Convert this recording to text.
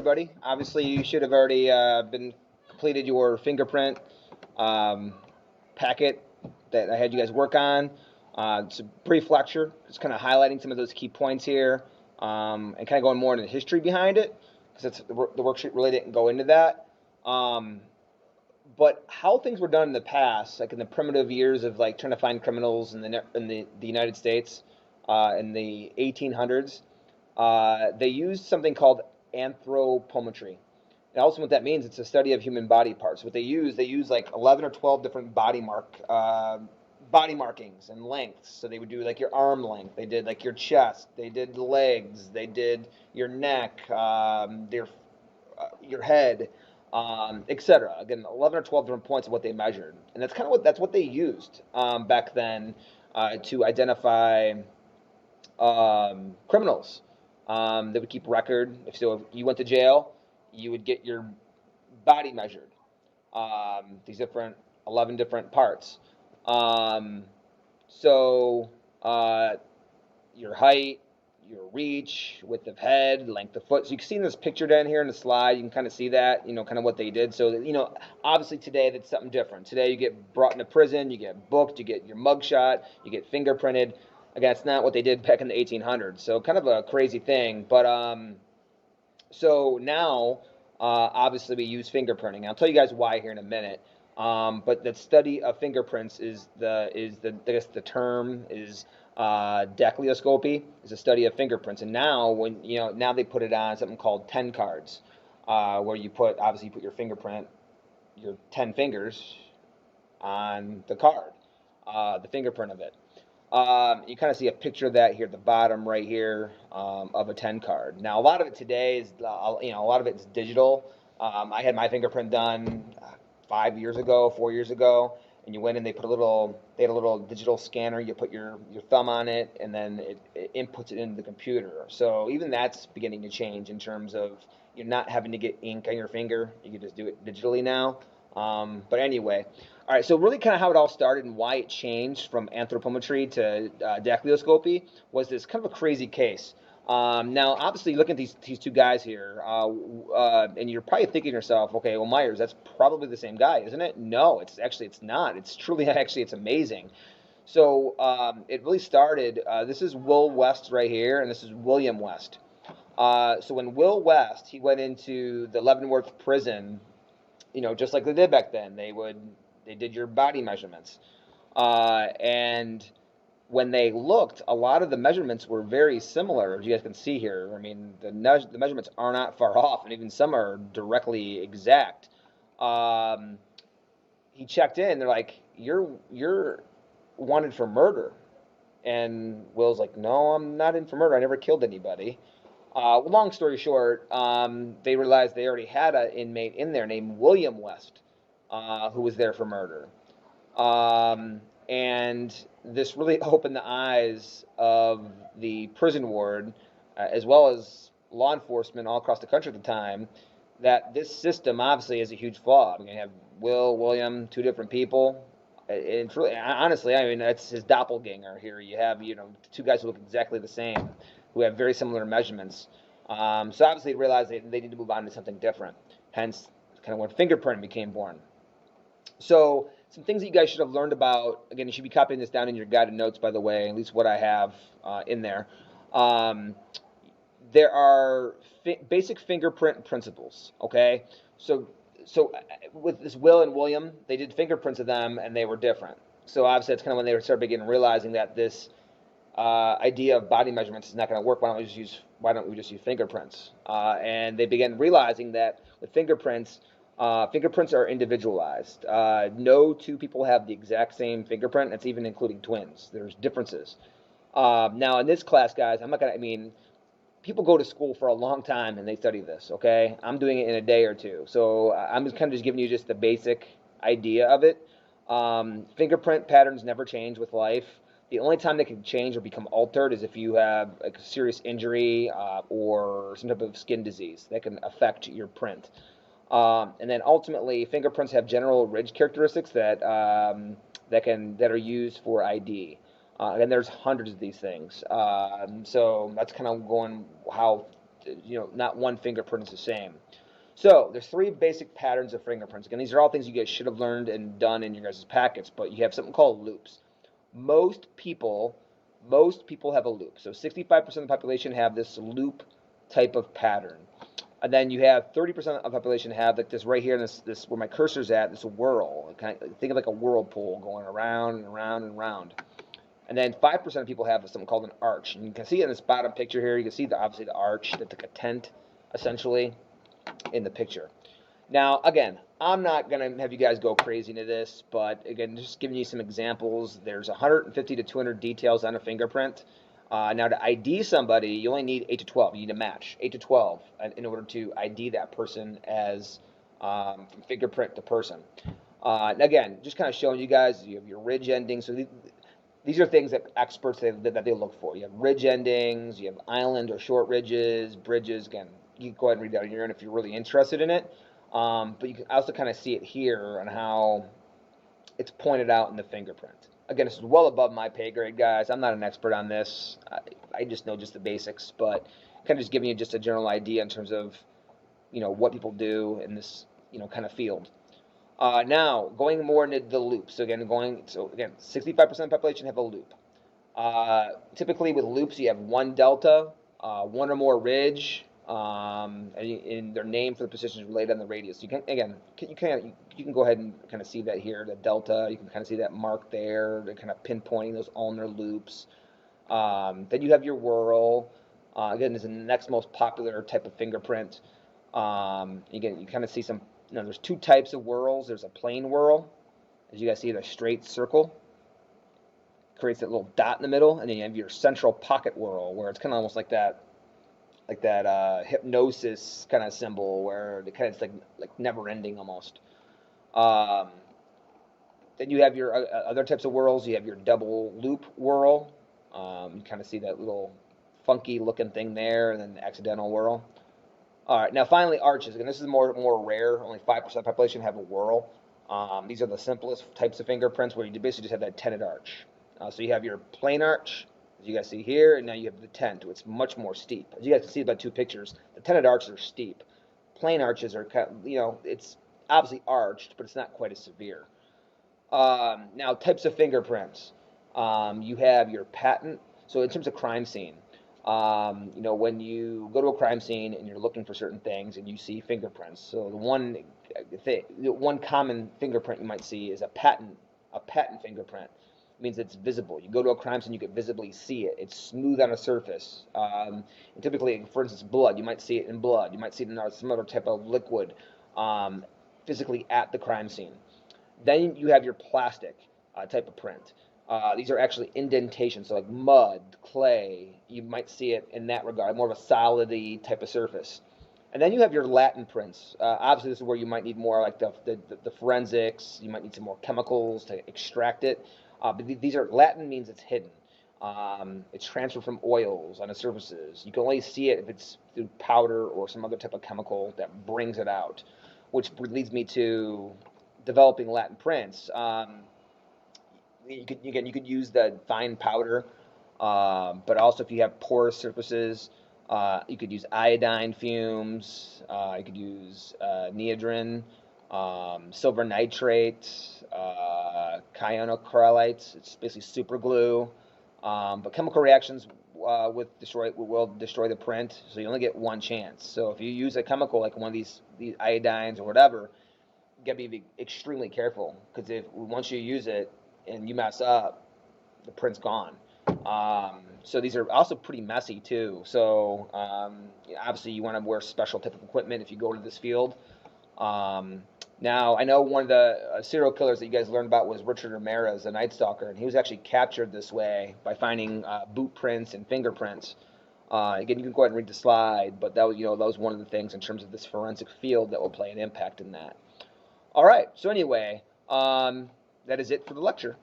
Everybody. Obviously, you should have already been completed your fingerprint um, packet that I had you guys work on. It's a brief lecture. It's kind of highlighting some of those key points here and kind of going more into the history behind it because the worksheet really didn't go into that. Um, but how things were done in the past, like in the primitive years of like trying to find criminals in the United States in the 1800s, they used something called anthropometry. And also, what that means, it's a study of human body parts. What they use like 11 or 12 different body markings and lengths. So they would do like your arm length, they did like your chest, they did legs, they did your neck, your head, etc. Again, 11 or 12 different points of what they measured, and that's what they used back then to identify criminals. They would keep record. If you went to jail, you would get your body measured. These different 11 different parts. Um, so uh, your height, your reach, width of head, length of foot. So you can see in this picture down here in the slide, you can kind of see that, kind of what they did. So, obviously today that's something different. Today you get brought into prison, you get booked, you get your mugshot, you get fingerprinted. Again, it's not what they did back in the 1800s. So kind of a crazy thing. But so now, obviously, we use fingerprinting. I'll tell you guys why here in a minute. But the study of fingerprints I guess the term is dactylioscopy is a study of fingerprints. And now now they put it on something called 10 cards, where obviously you put your fingerprint, your 10 fingers on the card, the fingerprint of it. You kind of see a picture of that here at the bottom right here of a 10 card. Now, a lot of it today is, a lot of it's digital. I had my fingerprint done 5 years ago, 4 years ago, and you went in, they had a little digital scanner. You put your thumb on it, and then it inputs it into the computer. So even that's beginning to change in terms of you're not having to get ink on your finger. You can just do it digitally now. But anyway, all right, so really kind of how it all started and why it changed from anthropometry to dactyloscopy was this kind of a crazy case. Now, obviously, looking at these two guys here, and you're probably thinking to yourself, okay, well, Myers, that's probably the same guy, isn't it? No, it's not. It's truly, actually, it's amazing. So it really started, this is Will West right here, and this is William West. So when Will West, he went into the Leavenworth prison, just like they did back then. They did your body measurements, and when they looked, a lot of the measurements were very similar, as you guys can see here. I mean, the measurements are not far off, and even some are directly exact. Um, he checked in. They're like, "You're wanted for murder," and Will's like, "No, I'm not in for murder. I never killed anybody." Long story short, they realized they already had an inmate in there named William West, who was there for murder. And this really opened the eyes of the prison ward, as well as law enforcement all across the country at the time, that this system obviously is a huge flaw. I mean, you have William, two different people. And truly, honestly, I mean, that's his doppelganger here. You have, two guys who look exactly the same, who have very similar measurements. So obviously, they realized they need to move on to something different. Hence, kind of when fingerprinting became born. So some things that you guys should have learned about. Again, you should be copying this down in your guided notes, by the way, at least what I have in there. Um, there are basic fingerprint principles. Okay, so with this Will and William, they did fingerprints of them, and they were different. So obviously, that's kind of when they started beginning realizing that this idea of body measurements is not going to work. Why don't we just use fingerprints? And they began realizing that with fingerprints are individualized. No two people have the exact same fingerprint. That's even including twins. There's differences. Now, in this class, guys, I'm not gonna. I mean, people go to school for a long time and they study this. Okay, I'm doing it in a day or two. So I'm just kind of just giving you just the basic idea of it. Fingerprint patterns never change with life. The only time they can change or become altered is if you have a serious injury or some type of skin disease that can affect your print. And then ultimately, fingerprints have general ridge characteristics that are used for ID. And there's hundreds of these things. So that's kind of going how not one fingerprint is the same. So there's three basic patterns of fingerprints. Again, these are all things you guys should have learned and done in your guys' packets, but you have something called loops. Most people, most people have a loop. So 65% of the population have this loop type of pattern. And then you have 30% of the population have like this right here, this where my cursor's at, this whirl. Think of like a whirlpool going around and around and around. And then 5% of people have something called an arch. And you can see in this bottom picture here, you can see obviously the arch, that's like a tent, essentially, in the picture. Now, again, I'm not going to have you guys go crazy into this, but again, just giving you some examples. There's 150 to 200 details on a fingerprint. Now, to ID somebody, you only need 8 to 12. You need a match, 8 to 12, in order to ID that person as from fingerprint to person. Again, just kind of showing you guys, you have your ridge endings. So these are things that experts that they look for. You have ridge endings, you have island or short ridges, bridges. Again, you can go ahead and read that on your own if you're really interested in it. But you can also kind of see it here on how it's pointed out in the fingerprint. Again, this is well above my pay grade, guys. I'm not an expert on this. I just know just the basics, but kind of just giving you just a general idea in terms of, what people do in this, kind of field. Now, going more into the loop. So again, 65% of the population have a loop. Typically with loops, you have one delta, one or more ridge, and their name for the position is related on the radius. You can go ahead and kind of see that here, the delta. You can kind of see that mark there. They're kind of pinpointing those ulnar loops. Then you have your whirl. Again, this is the next most popular type of fingerprint. Again, you kind of see some. There's two types of whirls. There's a plane whirl, as you guys see, the straight circle creates that little dot in the middle, and then you have your central pocket whirl, where it's kind of almost like that hypnosis kind of symbol, where the kind of it's like never ending almost. Then you have your other types of whirls. You have your double loop whirl. You kind of see that little funky looking thing there, and then the accidental whirl. All right, now finally arches. Again, this is more rare. Only 5% of the population have a whirl. These are the simplest types of fingerprints where you basically just have that tented arch. So you have your plain arch, as you guys see here, and now you have the tent. It's much more steep. As you guys can see by two pictures, the tented arches are steep. Plain arches are kind of, it's obviously arched, but it's not quite as severe. Now, types of fingerprints. You have your patent. So in terms of crime scene, when you go to a crime scene and you're looking for certain things and you see fingerprints. So the one common fingerprint you might see is a patent fingerprint. It means it's visible. You go to a crime scene, you can visibly see it. It's smooth on a surface. And typically, for instance, blood. You might see it in blood. You might see it in some other type of liquid, physically at the crime scene. Then you have your plastic type of print. These are actually indentations, so like mud, clay. You might see it in that regard, more of a solidy type of surface. And then you have your Latin prints. Obviously, this is where you might need more like the forensics. You might need some more chemicals to extract it. But these are Latin means it's hidden. It's transferred from oils on the surfaces. You can only see it if it's through powder or some other type of chemical that brings it out, which leads me to developing Latin prints. You could use the fine powder, but also if you have porous surfaces, you could use iodine fumes. You could use neodrin, silver nitrate, cyanochrolites. It's basically super glue. But chemical reactions will destroy the print, so you only get one chance. So if you use a chemical like one of these iodines or whatever, you gotta be extremely careful, because if once you use it and you mess up, the print's gone. So these are also pretty messy too. So obviously you want to wear special type of equipment if you go into this field. Now I know one of the serial killers that you guys learned about was Richard Ramirez, the Night Stalker, and he was actually captured this way by finding boot prints and fingerprints. Again, you can go ahead and read the slide, but that was one of the things in terms of this forensic field that will play an impact in that. All right. So anyway, that is it for the lecture.